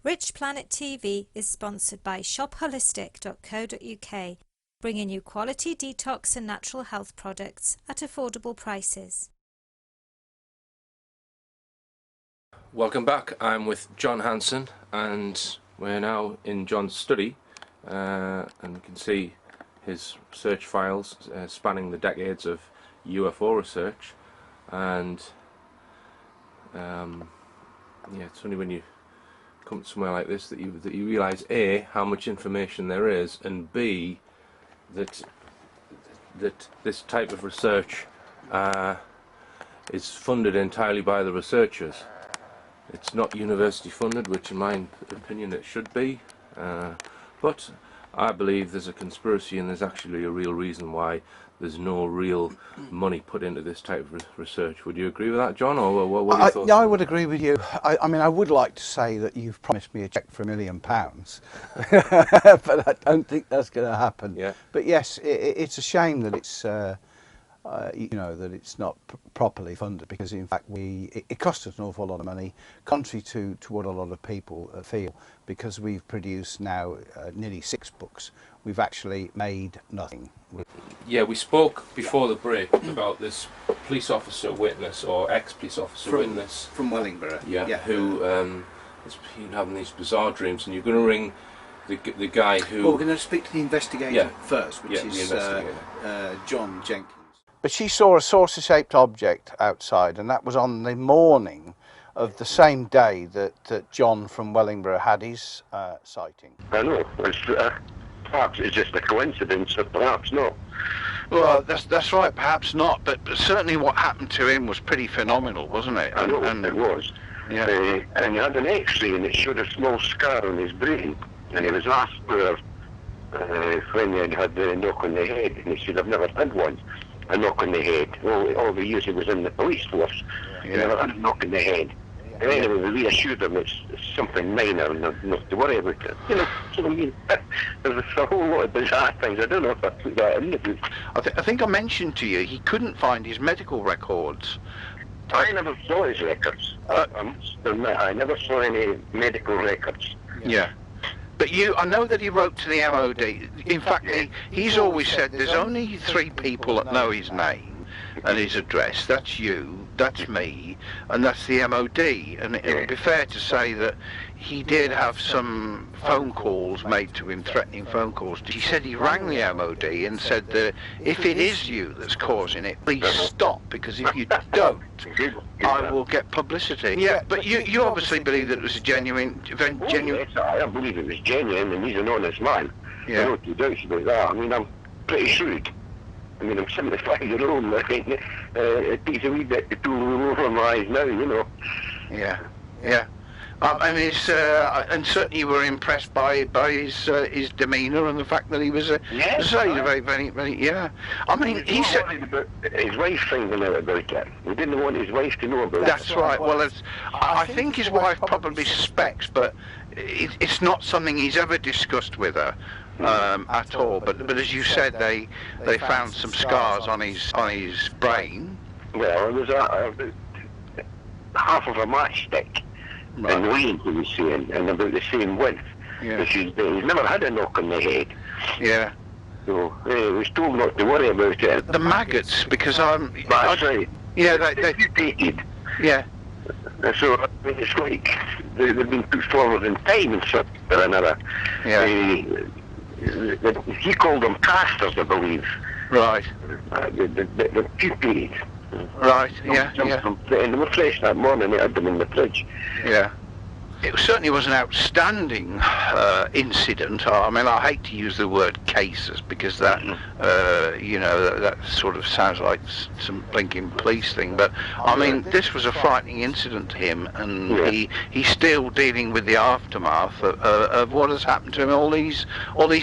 Richplanet TV is sponsored by shopholistic.co.uk, bringing you quality detox and natural health products at affordable prices. Welcome back. I'm with John Hanson and we're now in John's study, and we can see his research files spanning the decades of UFO research. And yeah, it's only when you come to somewhere like this that you realise A, how much information there is, and B, that this type of research is funded entirely by the researchers. It's not university funded, which in my opinion it should be, but I believe there's a conspiracy and there's actually a real reason why there's no real money put into this type of research. Would you agree with that, John, or what are your thoughts? Yeah, I would agree with you. I mean, I would like to say that you've promised me a cheque for £1 million, but I don't think that's going to happen. Yeah. But yes, it's a shame that it's you know, that it's not properly funded, because in fact it costs us an awful lot of money, contrary to what a lot of people feel, because we've produced now nearly 6 books. We've actually made nothing. Yeah, we spoke before the break about this police officer witness, or ex-police officer witness from Wellingborough. Yeah. Who has been having these bizarre dreams, and you're going to ring the guy who. Well, we're going to speak to the investigator first, which is John Jenkins. But she saw a saucer-shaped object outside, and that was on the morning of the same day that John from Wellingborough had his sighting. I know. Perhaps it's just a coincidence, or perhaps not. Well, that's right, perhaps not, but certainly what happened to him was pretty phenomenal, wasn't it? I know, it was. Yeah. And he had an X-ray, and it showed a small scar on his brain, and he was asked when he had the knock on the head, and he said, "I've never had one. A knock on the head. All the years he was in the police force, he never had a knock on the head." And anyway, we reassured him it's something minor and not to worry about it. You know, so I mean, there's a whole lot of bizarre things. I don't know if I put that in the book. I think I mentioned to you he couldn't find his medical records. I never saw his records. I must admit, I never saw any medical records. Yeah. But I know that he wrote to the MOD. In fact, he's always said there's only 3 people that know his name and his address. That's you, that's me, and that's the MOD. And it would be fair to say that he did have some phone calls made to him, threatening phone calls. He said he rang the MOD and said that if it is you that's causing it, please stop, because if you don't, I will get publicity. Yeah, but you obviously believe that it was a genuine. Yes, I believe it was genuine, and he's an honest man. Yeah. I don't do doubts about that. I mean, I'm pretty shrewd. I mean, I'm 75-year-old, and I think it takes a wee bit to pull over my eyes now, you know. Yeah, yeah. I mean, and certainly you were impressed by his demeanour and the fact that he was a very, very, very, yeah. I mean, he said about his wife finding out about it. He didn't want his wife to know about it. That's right. Well, I think his wife probably suspects, but it's not something he's ever discussed with her at all. But as you said, they found some scars on his brain. Well, it was half of a matchstick. Right. And weight, he was saying, and about the same width. Yeah. He's never had a knock on the head. Yeah. So he was told not to worry about it. The maggots, because That's right. Yeah, they mutated. Yeah. So I mean, it's like they've been put forward in time and something or another. Yeah. He called them casters, I believe. Right. The pupated. Right, yeah. And they were fresh that morning, they had them in the fridge. Yeah. It certainly was an outstanding incident. I mean, I hate to use the word cases, because that, you know, that sort of sounds like some blinking police thing. But I mean, this was a frightening incident to him, and he's still dealing with the aftermath of what has happened to him all these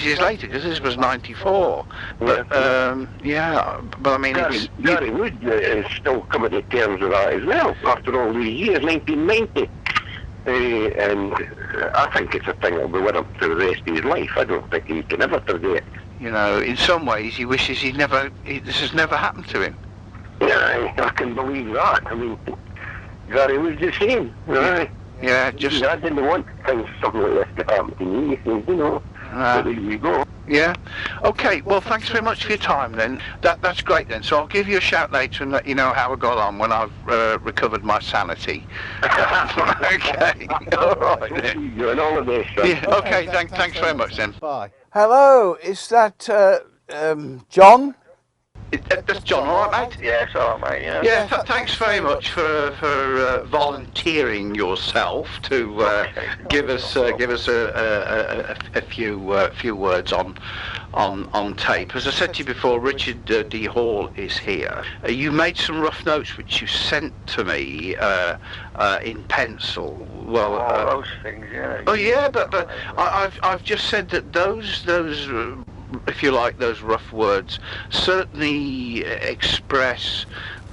years later. Because this was '94. But but I mean, Gary Wood is still coming to terms with that as well after all these years, 1990. And I think it's a thing that'll be with him for the rest of his life. I don't think he can ever forget. You know, in some ways he wishes this has never happened to him. Yeah, I can believe that. I mean, Gary was the same. Right? Yeah, just... I didn't want things, something like this to happen to me, so, you know, but there you go. Yeah. Okay, well, thanks very much for your time then. That's great then. So I'll give you a shout later and let you know how I got on when I've recovered my sanity. Okay. All right then. You're an all of this, son. Yeah. Okay. Thanks very much then. Bye. Hello. Is that John? That's John, all right, mate? Yes, all right, mate, yeah. Yeah, thanks very much for volunteering yourself to give us a few words on tape. As I said to you before, Richard D. Hall is here. You made some rough notes which you sent to me in pencil. Well, those things, yeah. Oh yeah, but I've just said that those if you like, those rough words certainly express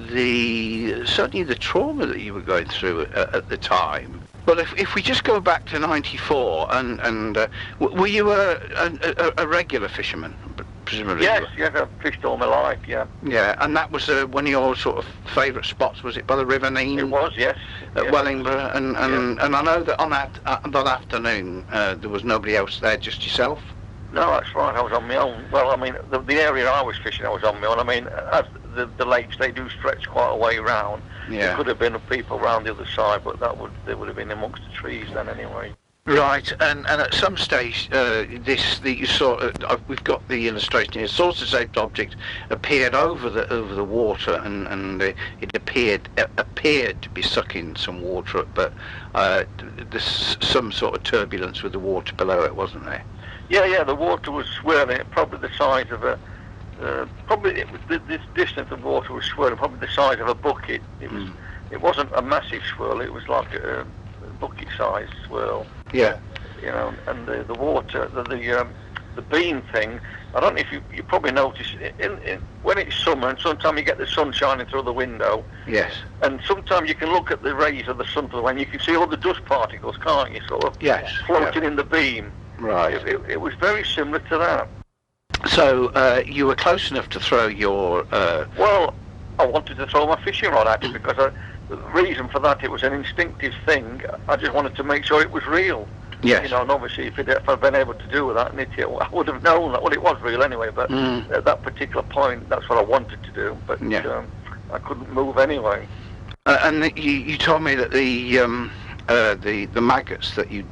certainly the trauma that you were going through at the time. But if we just go back to '94, and were you a regular fisherman? Presumably. Yes, I've fished all my life, yeah. Yeah, and that was one of your sort of favourite spots, was it, by the River Nene? It was, yes. At Wellingborough, and I know that on that afternoon there was nobody else there, just yourself? No, that's right, I was on my own. Well, I mean, the area I was fishing, I was on my own. I mean, as the lakes, they do stretch quite a way round. Yeah. There could have been people round the other side, but they would have been amongst the trees then anyway. Right, and at some stage, you saw, we've got the illustration here. A saucer-shaped object appeared over the water, and it appeared to be sucking some water up, but there's some sort of turbulence with the water below it, wasn't there? Yeah, the water was swirling, probably the size of this distance of water was swirling, probably the size of a bucket. It wasn't a massive swirl, it was like a bucket-sized swirl. Yeah. You know, and the water, the beam thing, I don't know if you probably notice, when it's summer and sometimes you get the sun shining through the window. Yes. And sometimes you can look at the rays of the sun and you can see all the dust particles, can't you, sort of floating in the beam. Right. It was very similar to that. So you were close enough to throw your... Well, I wanted to throw my fishing rod at it because the reason for that, it was an instinctive thing. I just wanted to make sure it was real. Yes. You know, and obviously if I'd been able to do that and I would have known that. Well, it was real anyway, but at that particular point, that's what I wanted to do. But I couldn't move anyway. And you told me that the maggots that you'd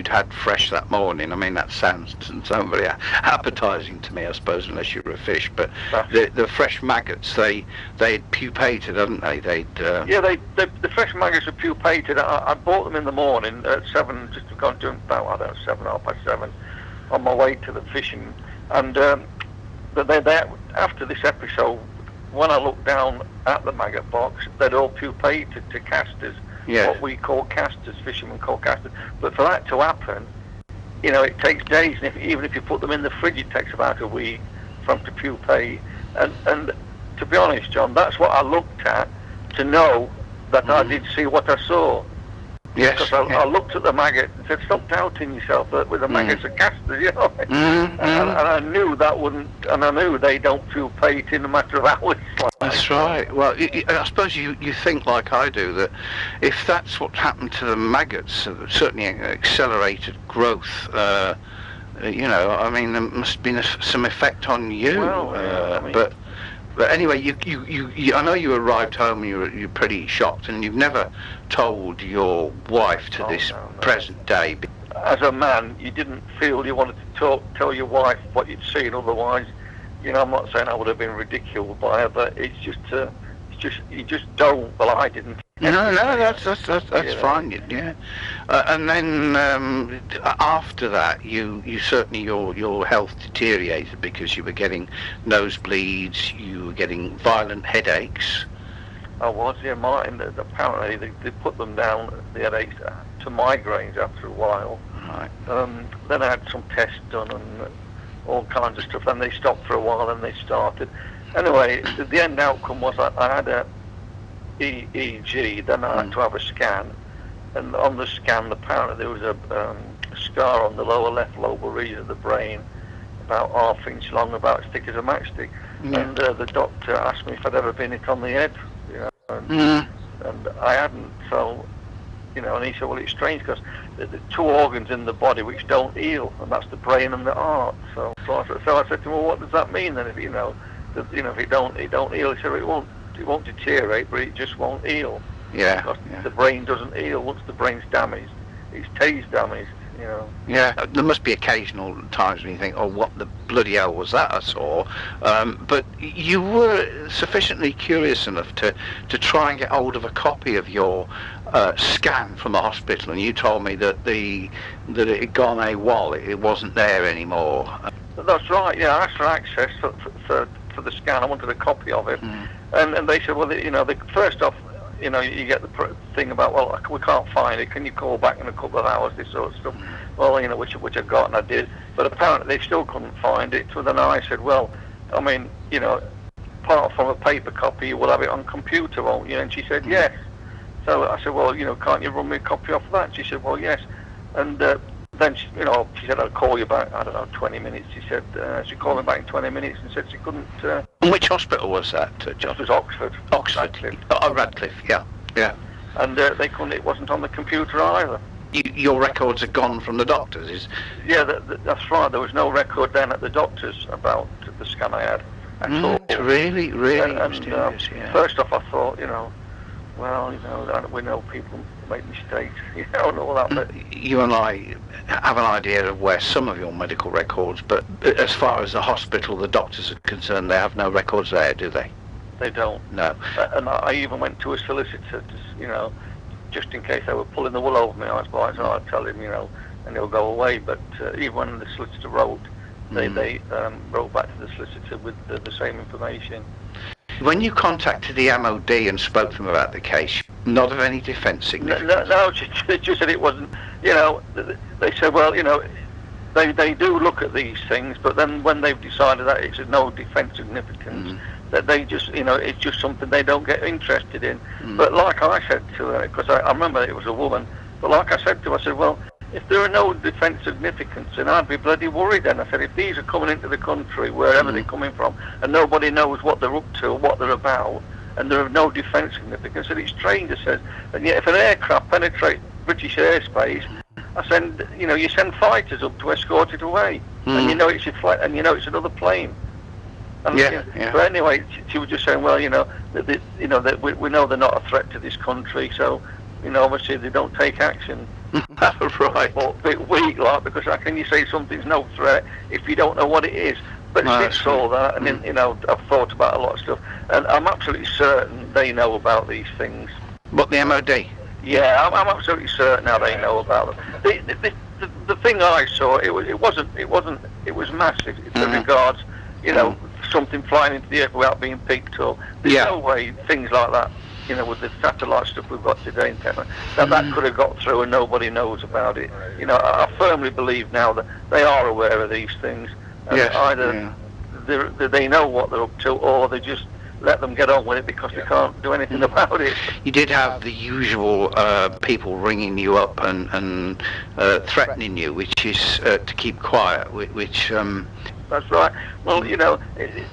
had fresh that morning. I mean, that doesn't sound very appetising to me, I suppose, unless you were a fish. But the fresh maggots, they had pupated, hadn't they? The fresh maggots are pupated. I bought them in the morning at 7, just gone to about, I don't know, 7:30, on my way to the fishing. And after this episode, when I looked down at the maggot box, they'd all pupated to casters. Yeah. What we call casters, fishermen call casters. But for that to happen, you know, it takes days, and even if you put them in the fridge, it takes about a week for them to pupate. And to be honest, John, that's what I looked at to know that I did see what I saw. Yes. Because I looked at the maggot and said, stop doubting yourself that with the maggots are casters, you know. And I knew that wouldn't, and I knew they don't pupate in a matter of hours. That's right. Well, I suppose you think like I do, that if that's what happened to the maggots, certainly accelerated growth, you know, I mean, there must have been some effect on you. Well, I mean, but anyway, you I know you arrived home and you're pretty shocked, and you've never told your wife to this present day. As a man, you didn't feel you wanted to tell your wife what you'd seen, otherwise, you know, I'm not saying I would have been ridiculed by her, but it's just you just don't. Well, I didn't. No, that's fine. Yeah, and then after that, you certainly your health deteriorated because you were getting nosebleeds, you were getting violent headaches. I was, yeah. Apparently, they put them down, the headaches, to migraines after a while. Right. Then I had some tests done and all kinds of stuff. Then they stopped for a while, and they started. Anyway, the end outcome was I had a EEG, then I had to have a scan, and on the scan apparently there was a scar on the lower left lobar region of the brain, about ½ inch long, about as thick as a matchstick. And the doctor asked me if I'd ever been hit on the head, you know, and I hadn't. So you know, and he said, well, it's strange because the two organs in the body which don't heal, and that's the brain and the heart. So I said to him, well, what does that mean then? If if it don't heal, he said, it won't deteriorate, but it just won't heal. Yeah. Because the brain doesn't heal once the brain's damaged. It stays damaged. You know. Yeah, there must be occasional times when you think, oh, what the bloody hell was that I saw? But you were sufficiently curious enough to try and get hold of a copy of your scan from the hospital, and you told me that it had gone AWOL, it wasn't there anymore. That's right, yeah, I asked for access for the scan. I wanted a copy of it. And they said, well, you know, first off, you know, you get the thing about, well, we can't find it, can you call back in a couple of hours, this sort of stuff. Well, you know, which I got, and I did, but apparently they still couldn't find it. So then I said, well, I mean, you know, apart from a paper copy, you will have it on computer, won't you? And she said, yes. So I said, well, you know, can't you run me a copy off of that? And she said, well, yes. And then, she said, I'll call you back, I don't know, 20 minutes. She said, she called me back in 20 minutes and said she couldn't... And which hospital was that, John? It was Oxford. Radcliffe. Oh, Radcliffe, yeah. And they couldn't, it wasn't on the computer either. Your records are gone from the doctors, Yeah, that's right. There was no record then at the doctors about the scan I had at all. It's really, really mysterious, yeah. First off, I thought, you know, well, you know, we know people make mistakes, you know, and all that. But you and I have an idea of where some of your medical records, but as far as the hospital, the doctors are concerned, they have no records there, do they? They don't. No. And I even went to a solicitor, you know, just in case they were pulling the wool over my eyes, but I'd tell him, you know, and he'll go away. But even when the solicitor wrote, they wrote back to the solicitor with the same information. When you contacted the MOD and spoke to them about the case, not of any defence significance? No, just said it wasn't, you know, they said, well, you know, they do look at these things, but then when they've decided that it's of no defence significance, that they just, you know, it's just something they don't get interested in. But like I said to her, because I remember it was a woman, but like I said to her, I said, well, if there are no defence significance, then I'd be bloody worried then. I said, if these are coming into the country, wherever they're coming from, and nobody knows what they're up to or what they're about, and there are no defence significance, and it's strange, I said, and yet if an aircraft penetrates British airspace, I said, you know, you send fighters up to escort it away, and you know it's another plane. And, But anyway, she was just saying, well, you know, that we know they're not a threat to this country, so, you know, obviously they don't take action. Right. Or a bit weak, like, because how can you say something's no threat if you don't know what it is? But since all that, and then, you know, I've thought about a lot of stuff, and I'm absolutely certain they know about these things. What, the MOD? Yeah, I'm absolutely certain now they know about them. The thing I saw, it was massive as regards, you know, something flying into the air without being picked up. There's no way things like that, you know, with the satellite stuff we've got today in technology, that could have got through and nobody knows about it. You know, I firmly believe now that they are aware of these things. And either they know what they're up to, or they just let them get on with it because they can't do anything about it. You did have the usual people ringing you up and threatening you, which is to keep quiet, which... That's right. Well, you know, they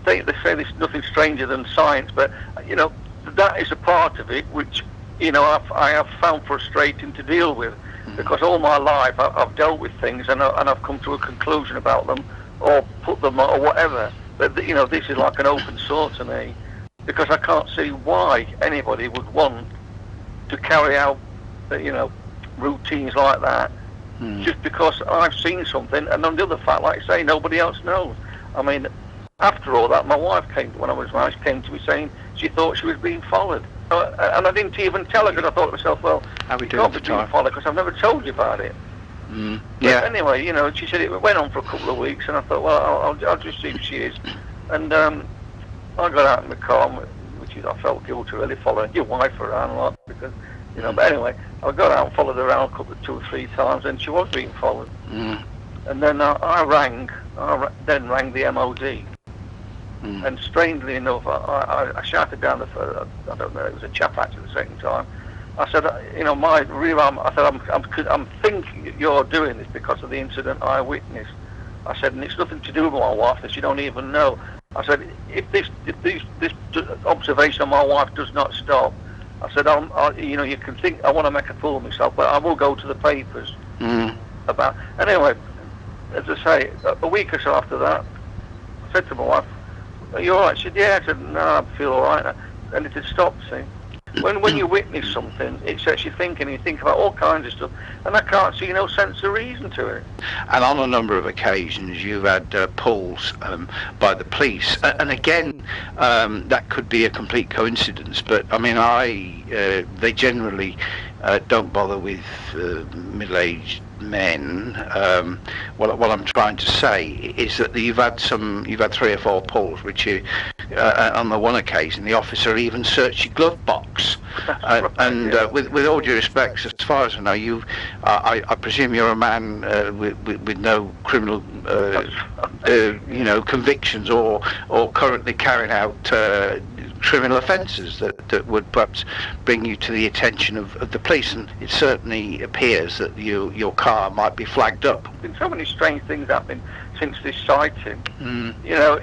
say there's nothing stranger than science, but, you know, that is a part of it which, you know, I have found frustrating to deal with, because all my life I've dealt with things and I've come to a conclusion about them, or put them or whatever. But, you know, this is like an open sore to me, because I can't see why anybody would want to carry out, you know, routines like that. Just because I've seen something, and on the other fact, like I say, nobody else knows. I mean, after all that, my wife came to me saying she thought she was being followed, and I didn't even tell her, because I thought to myself, well, you can't be being followed because I've never told you about it. But anyway, you know, she said it went on for a couple of weeks, and I thought, well, I'll just see if she is. And I got out in the car, which is, I felt guilty really following your wife around a lot, because, you know, but anyway, I got out and followed her around two or three times, and she was being followed. And then I rang the MOD. And strangely enough, I shouted down I don't know, it was a chap actually the second time. I said, you know, my rear arm, I said, I'm thinking you're doing this because of the incident I witnessed. I said, and it's nothing to do with my wife that you don't even know. I said, if this observation of my wife does not stop, I said, you know, you can think I want to make a fool of myself, but I will go to the papers about. Anyway, as I say, a week or so after that, I said to my wife, "Are you all right?" She said, "Yeah." I said, "No, I feel all right." And it had stopped. See, when you witness something, it sets you thinking. You think about all kinds of stuff, and I can't see no sense or reason to it. And on a number of occasions, you've had pulls by the police, and again, that could be a complete coincidence. But I mean, they generally don't bother with middle-aged men. What I'm trying to say is that you've had 3 or 4 pulls, which you, on the one occasion, the officer even searched your glove box. With all due respect, as far as I know, I presume you're a man with no criminal, convictions or currently carrying out criminal offences that would perhaps bring you to the attention of the police, and it certainly appears that your car might be flagged up. There's been so many strange things happening since this sighting. You know,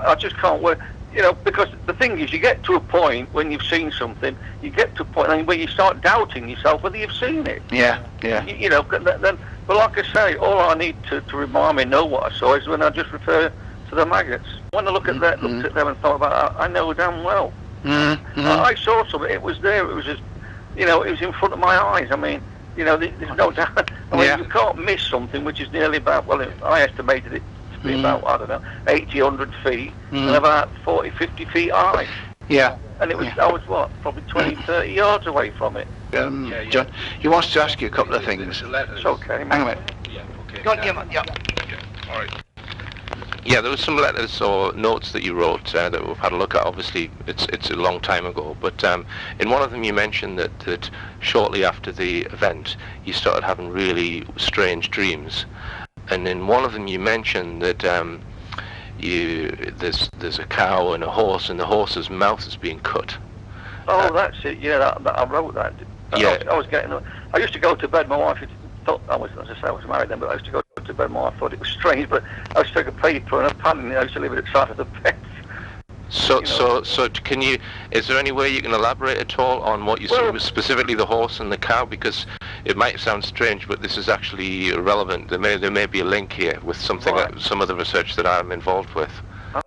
I just can't work. You know, because the thing is, you get to a point when you've seen something, you get to a point where you start doubting yourself whether you've seen it. Yeah. You know, then, but like I say, all I need to remind me know what I saw is when I just refer to the maggots. When I looked at them and thought about it, I know damn well. I saw something. It was there. It was just, you know, it was in front of my eyes. I mean, you know, there's no doubt. I mean, you can't miss something which is nearly about, well, I estimated it to be about, I don't know, 80, 100 feet, and about 40, 50 feet high. Yeah. And it was, I was what, probably 20, 30 yards away from it. John, he wants to ask you a couple of things. It's okay, man. Hang on a minute. Yeah, okay. Go on, yeah. All right. Yeah, there were some letters or notes that you wrote that we've had a look at. Obviously, it's a long time ago, but in one of them you mentioned that shortly after the event you started having really strange dreams, and in one of them you mentioned that there's a cow and a horse, and the horse's mouth is being cut. Oh, that's it. Yeah, I wrote that. Yeah. I used to go to bed. My wife thought I was married then, but I used to go to bed. My wife thought it was strange, but I used to take a paper and a pen, and I used to leave it at the side of the bed. So can you? Is there any way you can elaborate at all on what you saw, specifically the horse and the cow? Because it might sound strange, but this is actually relevant. There may be a link here with something, some of the research that I'm involved with.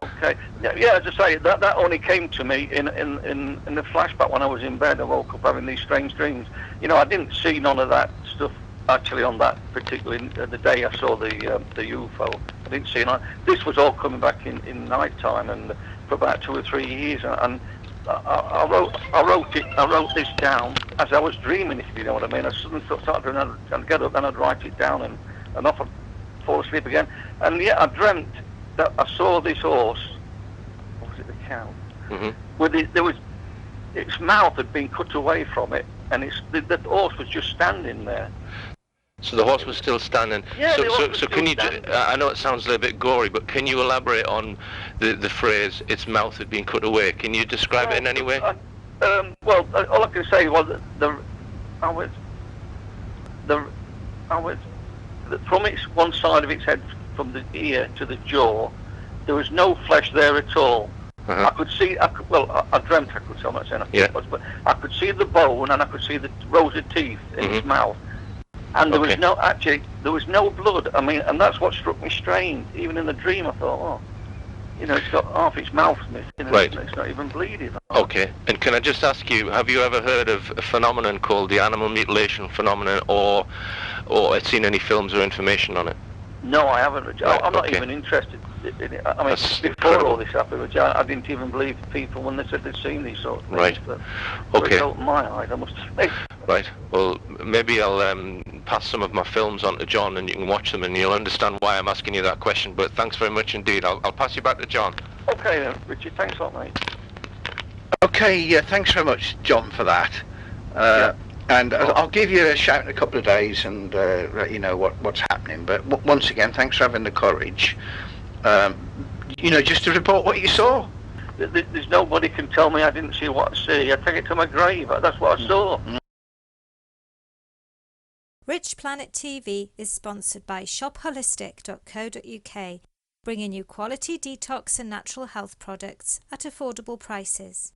Okay. Yeah. As I say, that only came to me in the flashback when I was in bed. I woke up having these strange dreams. You know, I didn't see none of that stuff actually on that particular the day I saw the UFO. I didn't see it. This was all coming back in night time, and for about 2 or 3 years, and I wrote this down as I was dreaming, if you know what I mean. I suddenly started and get up and I'd write it down, and off I'd fall asleep again. And yeah, I dreamt that I saw this horse, or was it the cow? With its mouth had been cut away from it, and the horse was just standing there. So the horse was still standing. Yeah, so can you? I know it sounds a little bit gory, but can you elaborate on the phrase "its mouth had been cut away"? Can you describe it in any way? Well, all I can say was from its one side of its head, from the ear to the jaw, there was no flesh there at all. I could see. I dreamt I could. So I'm not saying I was, but I could see the bone and I could see the rows of teeth in its mouth. And there was no blood. I mean, and that's what struck me strange. Even in the dream, I thought, it's got half its mouth missing, right. It's not even bleeding. Okay. And can I just ask you, have you ever heard of a phenomenon called the animal mutilation phenomenon, or seen any films or information on it? No, I haven't. Right, I'm not even interested in it. I mean, before all this happened, I didn't even believe people when they said they'd seen these sort of things. Right. But okay. It opened my eyes, I must say. Right. Well, maybe I'll pass some of my films on to John, and you can watch them, and you'll understand why I'm asking you that question. But thanks very much indeed. I'll pass you back to John. Okay then, Richard. Thanks a lot, mate. Okay. Thanks very much, John, for that. And I'll give you a shout in a couple of days and let you know what's happening. But once again, thanks for having the courage. Just to report what you saw. There's nobody can tell me I didn't see what I see. I take it to my grave. That's what I saw. Richplanet TV is sponsored by shopholistic.co.uk, bringing you quality detox and natural health products at affordable prices.